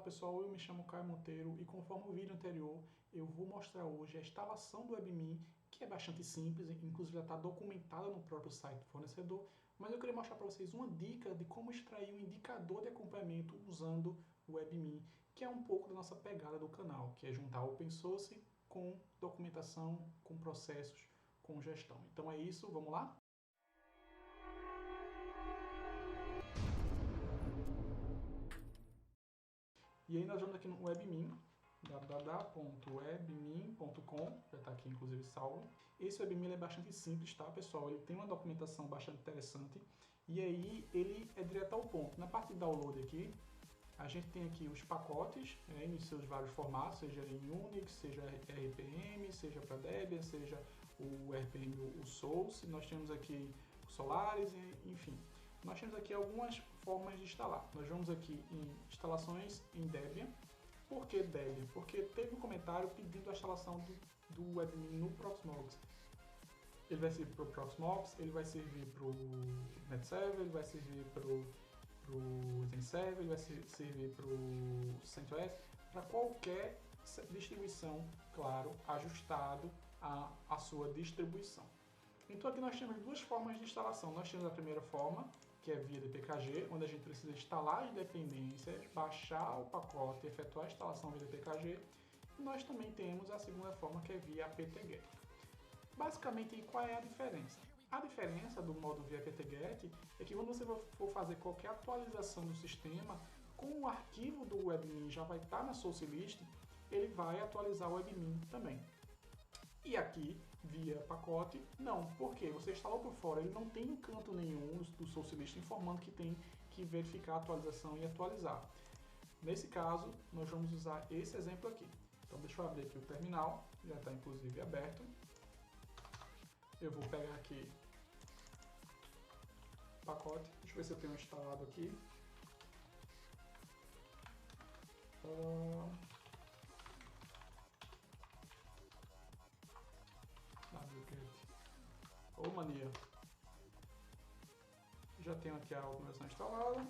Fala pessoal, eu me chamo Caio Monteiro e conforme o vídeo anterior, eu vou mostrar hoje a instalação do WebMe, que é bastante simples, inclusive já está documentada no próprio site do fornecedor, mas eu queria mostrar para vocês uma dica de como extrair um indicador de acompanhamento usando o WebMe, que é um pouco da nossa pegada do canal, que é juntar open source com documentação, com processos, com gestão. Então é isso, vamos lá? E aí nós vamos aqui no WebMe, www.webme.com, já está aqui inclusive salvo. Esse WebMe é bastante simples, tá pessoal? Ele tem uma documentação bastante interessante e aí ele é direto ao ponto. Na parte de download aqui, a gente tem aqui os pacotes nos seus vários formatos, seja em Unix, seja RPM, seja para Debian, seja o RPM, o Source. Nós temos aqui o Solaris, enfim. Nós temos aqui algumas formas de instalar. Nós vamos aqui em instalações em Debian. Por que Debian? Porque teve um comentário pedindo a instalação do WebMe no Proxmox. Ele vai servir para o Proxmox, ele vai servir para o NetServer, ele vai servir para o ZenServer, ele vai servir para o CentOS, para qualquer distribuição, claro, ajustado à sua distribuição. Então aqui nós temos duas formas de instalação. Nós temos a primeira forma, que é via DPKG, onde a gente precisa instalar as dependências, baixar o pacote e efetuar a instalação via DPKG. E nós também temos a segunda forma, que é via apt-get. Basicamente, qual é a diferença? A diferença do modo via apt-get é que quando você for fazer qualquer atualização do sistema, com o arquivo do WebMe já vai estar na source list, ele vai atualizar o WebMe também. E aqui, via pacote, não. Por quê? Você instalou por fora, ele não tem canto nenhum do source list informando que tem que verificar a atualização e atualizar. Nesse caso, nós vamos usar esse exemplo aqui. Então deixa eu abrir aqui o terminal, já está inclusive aberto. Eu vou pegar aqui o pacote, deixa eu ver se eu tenho instalado aqui. Ô mania, já tenho aqui a automação instalada,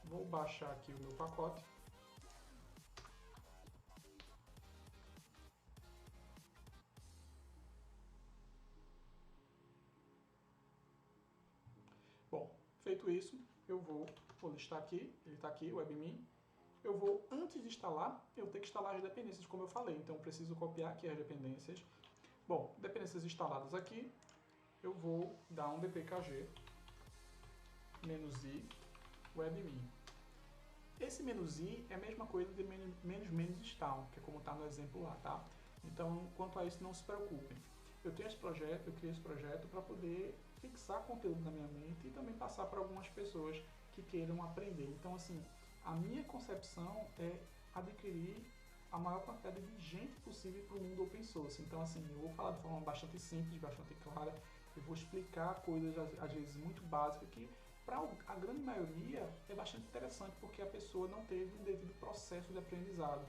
vou baixar aqui o meu pacote, bom, feito isso, eu vou listar aqui, ele está aqui, o WebMe. Eu vou, antes de instalar, eu tenho que instalar as dependências, como eu falei, então eu preciso copiar aqui as dependências. Bom, dependências instaladas aqui, eu vou dar um dpkg "-i webme". Esse "-i" é a mesma coisa de "-install", que é como está no exemplo lá, tá? Então, quanto a isso, não se preocupem. Eu tenho esse projeto, eu criei esse projeto para poder fixar conteúdo na minha mente e também passar para algumas pessoas que queiram aprender. Então, assim, a minha concepção é adquirir a maior quantidade de gente possível para o mundo open source. Então, assim, eu vou falar de forma bastante simples, bastante clara, eu vou explicar coisas, às vezes, muito básicas, que para a grande maioria é bastante interessante, porque a pessoa não teve um devido processo de aprendizado.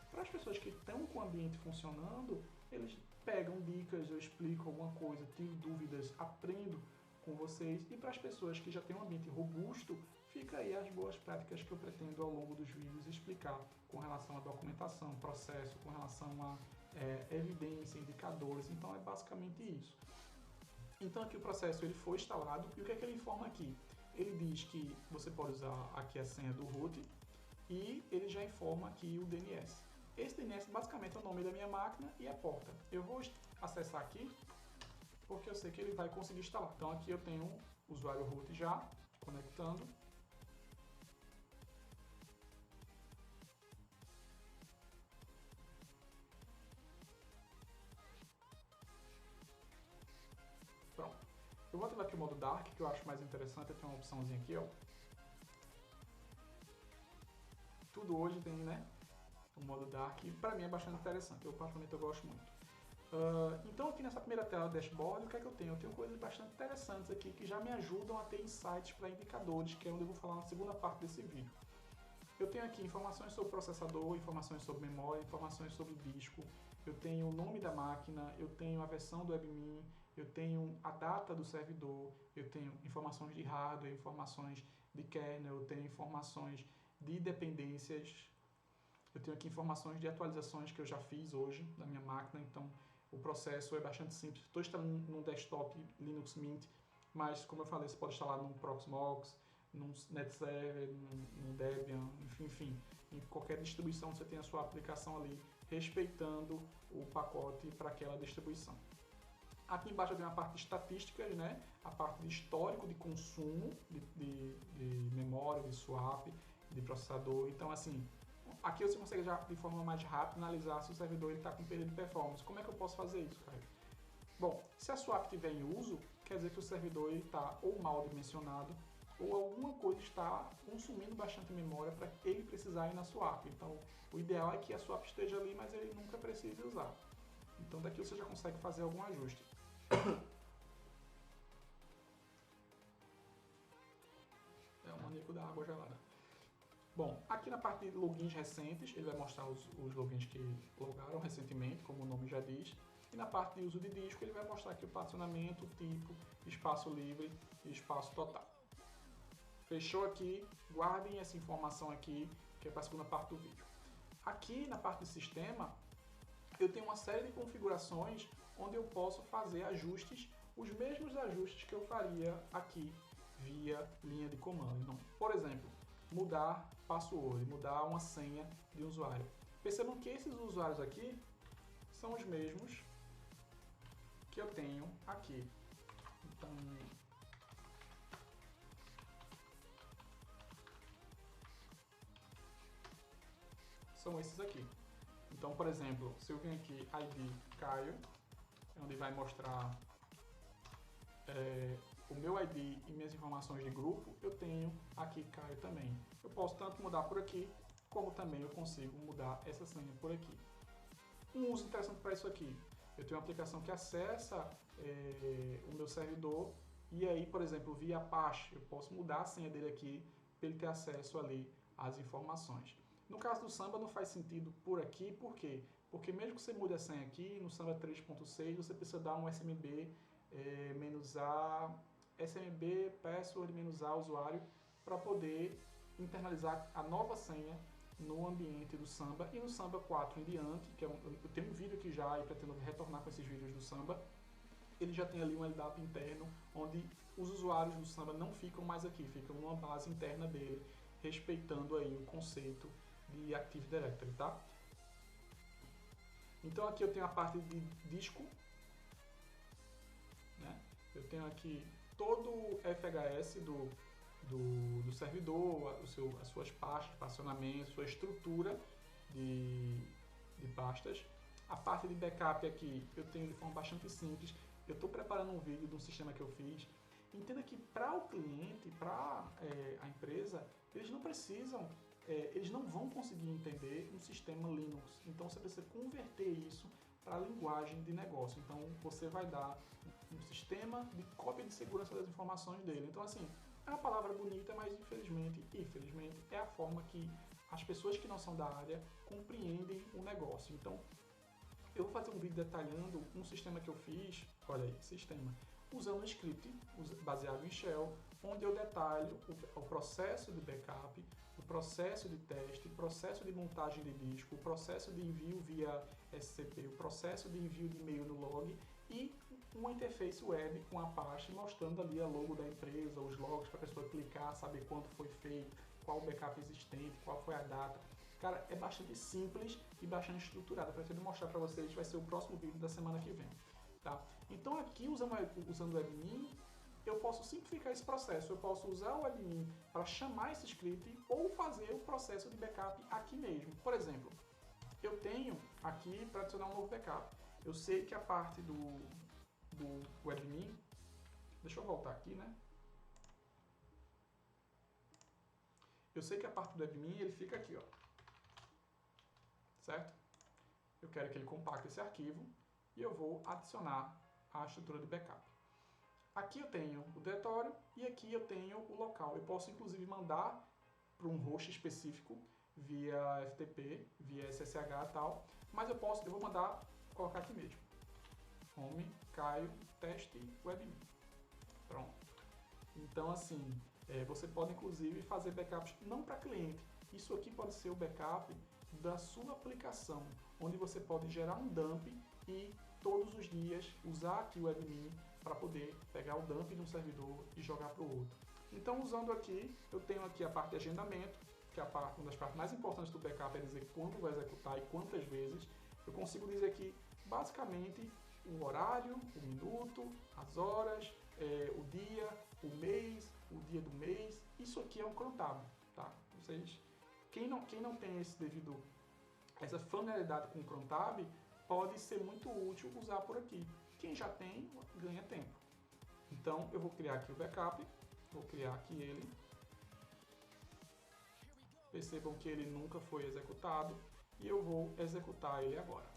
Para as pessoas que estão com o ambiente funcionando, eles pegam dicas, eu explico alguma coisa, tiro dúvidas, aprendo com vocês. E para as pessoas que já têm um ambiente robusto, fica aí as boas práticas que eu pretendo ao longo dos vídeos explicar com relação à documentação, processo, com relação a evidência, indicadores. Então é basicamente isso. Então aqui o processo ele foi instalado e o que é que ele informa aqui? Ele diz que você pode usar aqui a senha do root e ele já informa aqui o DNS. Esse DNS basicamente é o nome da minha máquina e a porta. Eu vou acessar aqui porque eu sei que ele vai conseguir instalar. Então aqui eu tenho o usuário root já conectando. Pronto. Eu vou ativar aqui o modo Dark, que eu acho mais interessante, tem uma opçãozinha aqui, ó. Tudo hoje tem, né, o modo Dark, e para mim é bastante interessante, eu particularmente eu gosto muito. Então aqui nessa primeira tela do dashboard, o que é que eu tenho? Eu tenho coisas bastante interessantes aqui que já me ajudam a ter insights para indicadores, que é onde eu vou falar na segunda parte desse vídeo. Eu tenho aqui informações sobre processador, informações sobre memória, informações sobre disco, eu tenho o nome da máquina, eu tenho a versão do WebMe, eu tenho a data do servidor, eu tenho informações de hardware, informações de kernel, eu tenho informações de dependências. Eu tenho aqui informações de atualizações que eu já fiz hoje na minha máquina, então o processo é bastante simples. Estou instalando num desktop Linux Mint, mas como eu falei, você pode instalar num Proxmox, num NetServer, num Debian, enfim, em qualquer distribuição você tem a sua aplicação ali, respeitando o pacote para aquela distribuição. Aqui embaixo eu tenho a parte de estatísticas, né? A parte de histórico de consumo de memória, de swap, de processador. Então, assim, aqui você consegue já de forma mais rápida analisar se o servidor está com perda de performance. Como é que eu posso fazer isso, cara? Bom, se a swap estiver em uso, quer dizer que o servidor está ou mal dimensionado ou alguma coisa está consumindo bastante memória para ele precisar ir na swap. Então, o ideal é que a swap esteja ali, mas ele nunca precise usar. Então, daqui você já consegue fazer algum ajuste. É o maníaco da água gelada. Bom, aqui na parte de logins recentes, ele vai mostrar os logins que logaram recentemente, como o nome já diz. E na parte de uso de disco, ele vai mostrar aqui o particionamento, tipo, espaço livre e espaço total. Fechou aqui, guardem essa informação aqui, que é para a segunda parte do vídeo. Aqui na parte de sistema, eu tenho uma série de configurações onde eu posso fazer ajustes, os mesmos ajustes que eu faria aqui via linha de comando. Então, por exemplo, mudar password, mudar uma senha de usuário. Percebam que esses usuários aqui são os mesmos que eu tenho aqui. Então, são esses aqui. Então, por exemplo, se eu vim aqui ID Caio, onde vai mostrar o meu ID e minhas informações de grupo, eu tenho aqui Caio também. Eu posso tanto mudar por aqui, como também eu consigo mudar essa senha por aqui. Um uso interessante para isso aqui, eu tenho uma aplicação que acessa o meu servidor e aí, por exemplo, via Apache, eu posso mudar a senha dele aqui para ele ter acesso ali às informações. No caso do Samba não faz sentido por aqui, por quê? Porque mesmo que você mude a senha aqui, no Samba 3.6 você precisa dar um SMB -A, SMB password -A usuário para poder internalizar a nova senha no ambiente do Samba e no Samba 4 em diante, que eu tenho um vídeo aqui já e pretendo retornar com esses vídeos do Samba. Ele já tem ali um LDAP interno, onde os usuários do Samba não ficam mais aqui, ficam numa base interna dele, respeitando aí o conceito de Active Directory, tá? Então aqui eu tenho a parte de disco, né? Eu tenho aqui todo o FHS do servidor, as suas pastas, particionamento, sua estrutura de pastas. A parte de backup aqui eu tenho de forma bastante simples. Eu estou preparando um vídeo de um sistema que eu fiz. Entenda que para o cliente, para a empresa, eles não precisam, eles não vão conseguir entender um sistema Linux. Então você precisa converter isso para a linguagem de negócio. Então você vai dar um sistema de cópia de segurança das informações dele. Então assim, é uma palavra bonita, mas infelizmente é a forma que as pessoas que não são da área compreendem o negócio. Então eu vou fazer um vídeo detalhando um sistema que eu fiz, olha aí, sistema, usando um script baseado em Shell, onde eu detalho o processo de backup, o processo de teste, o processo de montagem de disco, o processo de envio via SCP, o processo de envio de e-mail no log e uma interface web com Apache mostrando ali a logo da empresa, os logs para a pessoa clicar, saber quanto foi feito, qual o backup existente, qual foi a data. Cara, é bastante simples e bastante estruturado. Eu pretendo mostrar para vocês, vai ser o próximo vídeo da semana que vem. Tá? Então aqui, usando o admin, eu posso simplificar esse processo. Eu posso usar o admin para chamar esse script ou fazer o processo de backup aqui mesmo. Por exemplo, eu tenho aqui para adicionar um novo backup. Eu sei que a parte do admin, deixa eu voltar aqui, né? Eu sei que a parte do admin ele fica aqui, ó. Certo? Eu quero que ele compacte esse arquivo e eu vou adicionar a estrutura de backup. Aqui eu tenho o diretório e aqui eu tenho o local. Eu posso inclusive mandar para um host específico via FTP, via SSH e tal, mas eu vou mandar colocar aqui mesmo. Home, Caio, teste, webmin. Pronto. Então assim, você pode inclusive fazer backups não para cliente, Isso aqui pode ser o backup da sua aplicação, onde você pode gerar um dump e todos os dias usar aqui o admin para poder pegar o dump de um servidor e jogar para o outro. Então, usando aqui, eu tenho aqui a parte de agendamento, que é uma das partes mais importantes do backup, é dizer quando vai executar e quantas vezes. Eu consigo dizer aqui, basicamente, o horário, o minuto, as horas, o dia, o mês, o dia do mês. Isso aqui é um crontab, tá? Quem não tem essa familiaridade com o crontab, pode ser muito útil usar por aqui. Quem já tem, ganha tempo. Então, eu vou criar aqui o backup, vou criar aqui ele. Percebam que ele nunca foi executado e eu vou executar ele agora.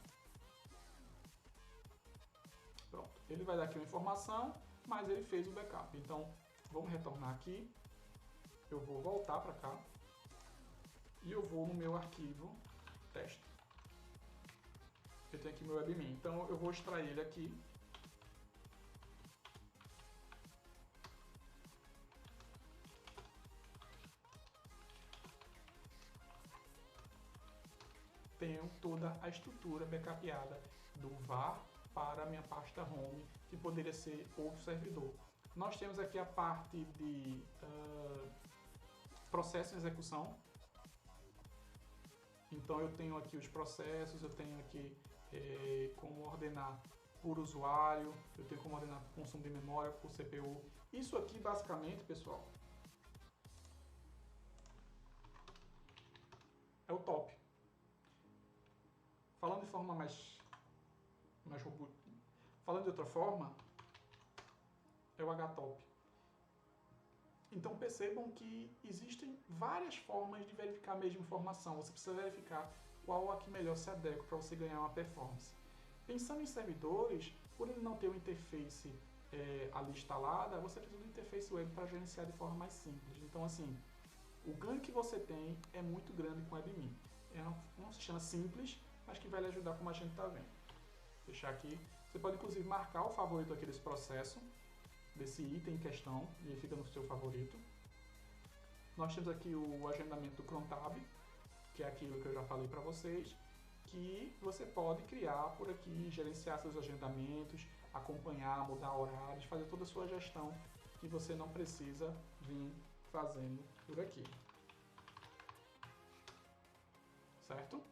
Pronto, ele vai dar aqui uma informação, mas ele fez o backup. Então, vamos retornar aqui. Eu vou voltar para cá e eu vou no meu arquivo teste. Eu tenho aqui meu admin, então eu vou extrair ele aqui. Tenho toda a estrutura backupada do var para a minha pasta home, que poderia ser outro servidor. Nós temos aqui a parte de processo em execução. Então eu tenho aqui os processos, eu tenho aqui como ordenar por usuário, eu tenho como ordenar por consumo de memória, por CPU. Isso aqui basicamente, pessoal, é o top. Falando de forma mais robusta, falando de outra forma, é o HTOP. Então percebam que existem várias formas de verificar a mesma informação. Você precisa verificar qual a que melhor se adequa para você ganhar uma performance. Pensando em servidores, por ele não ter uma interface ali instalada, você precisa de uma interface web para gerenciar de forma mais simples. Então assim, o ganho que você tem é muito grande com o admin. É um sistema simples, mas que vai lhe ajudar como a gente está vendo. Vou fechar aqui. Você pode inclusive marcar o favorito aqui desse processo, desse item em questão, e ele fica no seu favorito. Nós temos aqui o agendamento do crontab, que é aquilo que eu já falei para vocês, que você pode criar por aqui, gerenciar seus agendamentos, acompanhar, mudar horários, fazer toda a sua gestão que você não precisa vir fazendo por aqui. Certo?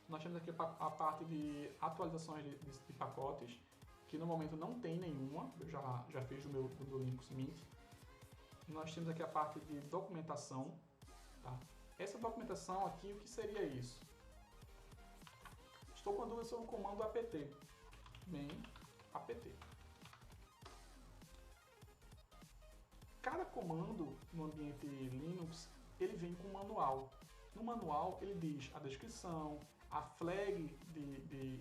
Nós temos aqui a parte de atualizações de pacotes, que no momento não tem nenhuma, eu já fiz do meu Linux Mint. Nós temos aqui a parte de documentação. Tá? Essa documentação aqui, o que seria isso? Estou com a dúvida sobre o comando apt. apt. Cada comando no ambiente Linux, ele vem com um manual. No manual, ele diz a descrição, a flag,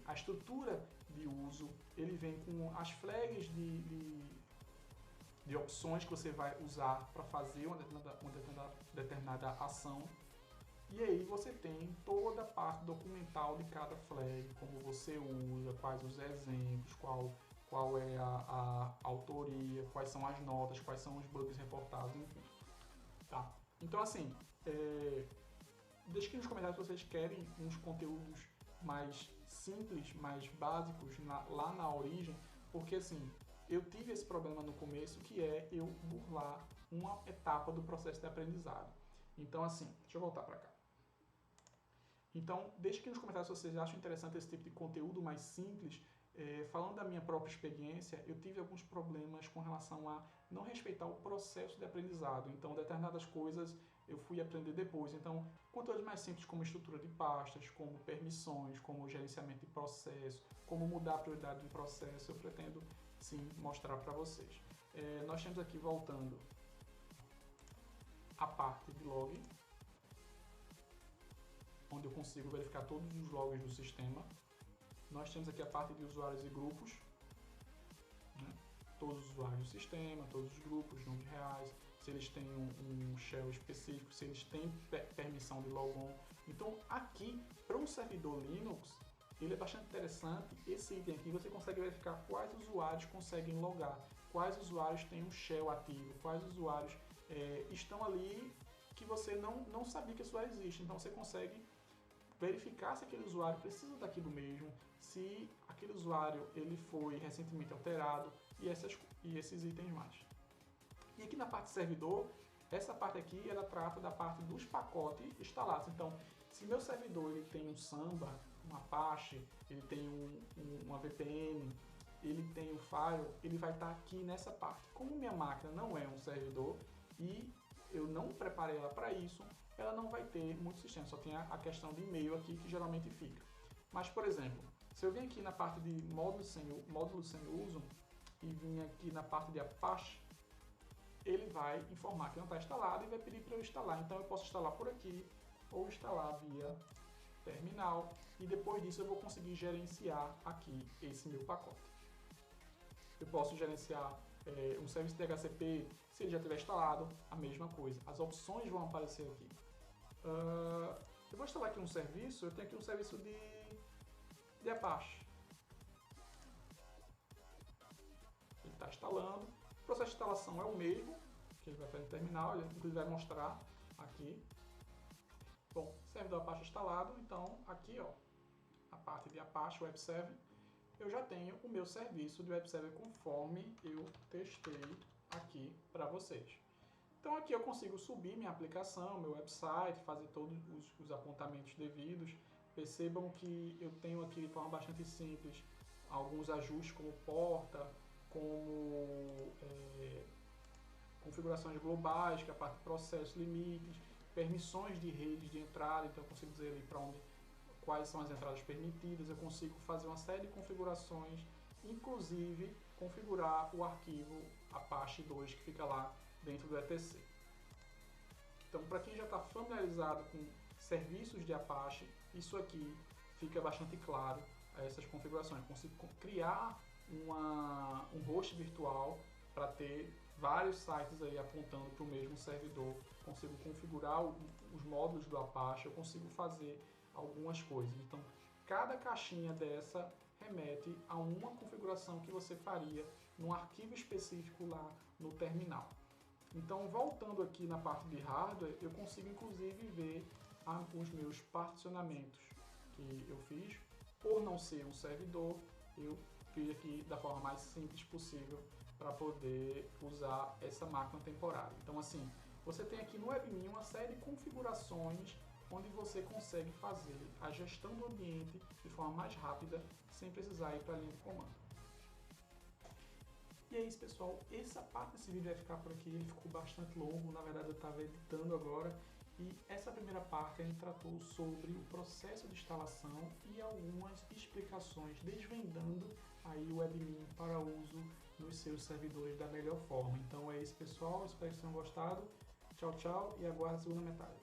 a estrutura de uso, ele vem com as flags de opções que você vai usar para fazer uma determinada ação. E aí você tem toda a parte documental de cada flag, como você usa, quais os exemplos, qual é a autoria, quais são as notas, quais são os bugs reportados, enfim. Tá? Então assim, deixe aqui nos comentários se vocês querem uns conteúdos mais simples, mais básicos lá na origem, porque assim, eu tive esse problema no começo, que é eu burlar uma etapa do processo de aprendizado. Então assim, deixa eu voltar para cá. Então, deixe aqui nos comentários se vocês acham interessante esse tipo de conteúdo mais simples. Falando da minha própria experiência, eu tive alguns problemas com relação a não respeitar o processo de aprendizado. Então, determinadas coisas eu fui aprender depois. Então, conteúdos mais simples como estrutura de pastas, como permissões, como gerenciamento de processo, como mudar a prioridade do processo, eu pretendo sim mostrar para vocês. Nós temos aqui, voltando, a parte de log, onde eu consigo verificar todos os logs do sistema. Nós temos aqui a parte de usuários e grupos, né? Todos os usuários do sistema, todos os grupos, nomes reais, se eles têm um shell específico, se eles têm permissão de logon. Então aqui, para um servidor Linux, ele é bastante interessante. Esse item aqui você consegue verificar quais usuários conseguem logar, quais usuários têm um shell ativo, quais usuários estão ali que você não sabia que esse usuário existe. Então você consegue verificar se aquele usuário precisa daquilo mesmo, se aquele usuário ele foi recentemente alterado e esses itens mais. E aqui na parte de servidor, essa parte aqui ela trata da parte dos pacotes instalados. Então, se meu servidor ele tem um Samba, um Apache, ele tem uma VPN, ele tem o Firewall, ele vai estar aqui nessa parte. Como minha máquina não é um servidor e eu não preparei ela para isso, ela não vai ter muito sistema, só tem a questão de e-mail aqui que geralmente fica. Mas, por exemplo, se eu vim aqui na parte de módulos sem uso e vim aqui na parte de Apache, ele vai informar que não está instalado e vai pedir para eu instalar. Então eu posso instalar por aqui ou instalar via terminal e depois disso eu vou conseguir gerenciar aqui esse meu pacote. Eu posso gerenciar um serviço de DHCP, se ele já tiver instalado, a mesma coisa. As opções vão aparecer aqui. Eu vou instalar aqui um serviço, eu tenho aqui um serviço de Apache. Ele está instalando. O processo de instalação é o mesmo, que ele vai fazer no terminal, ele inclusive vai mostrar aqui. Bom, servidor Apache instalado, então aqui ó, a parte de Apache Web Server, eu já tenho o meu serviço de Web Server conforme eu testei aqui para vocês. Então aqui eu consigo subir minha aplicação, meu website, fazer todos os apontamentos devidos. Percebam que eu tenho aqui de forma bastante simples alguns ajustes como porta, como configurações globais, que é a parte de processos, limites, permissões de redes de entrada, então eu consigo dizer ali para onde, quais são as entradas permitidas, eu consigo fazer uma série de configurações, inclusive configurar o arquivo Apache 2 que fica lá dentro do etc. Então, para quem já está familiarizado com serviços de Apache, isso aqui fica bastante claro, essas configurações. Eu consigo criar um host virtual para ter vários sites aí apontando para o mesmo servidor, consigo configurar os módulos do Apache, eu consigo fazer algumas coisas. Então, cada caixinha dessa remete a uma configuração que você faria num arquivo específico lá no terminal. Então, voltando aqui na parte de hardware, eu consigo inclusive ver os meus particionamentos que eu fiz. Por não ser um servidor, eu fiz aqui da forma mais simples possível para poder usar essa máquina temporária. Então, assim, você tem aqui no WebMin uma série de configurações onde você consegue fazer a gestão do ambiente de forma mais rápida, sem precisar ir para a linha de comando. E é isso, pessoal. Essa parte desse vídeo vai ficar por aqui. Ele ficou bastante longo, na verdade eu estava editando agora. E essa primeira parte a gente tratou sobre o processo de instalação e algumas explicações, desvendando aí o WebMin para uso nos seus servidores da melhor forma. Então é isso, pessoal. Espero que vocês tenham gostado. Tchau, tchau e aguarde a segunda metade.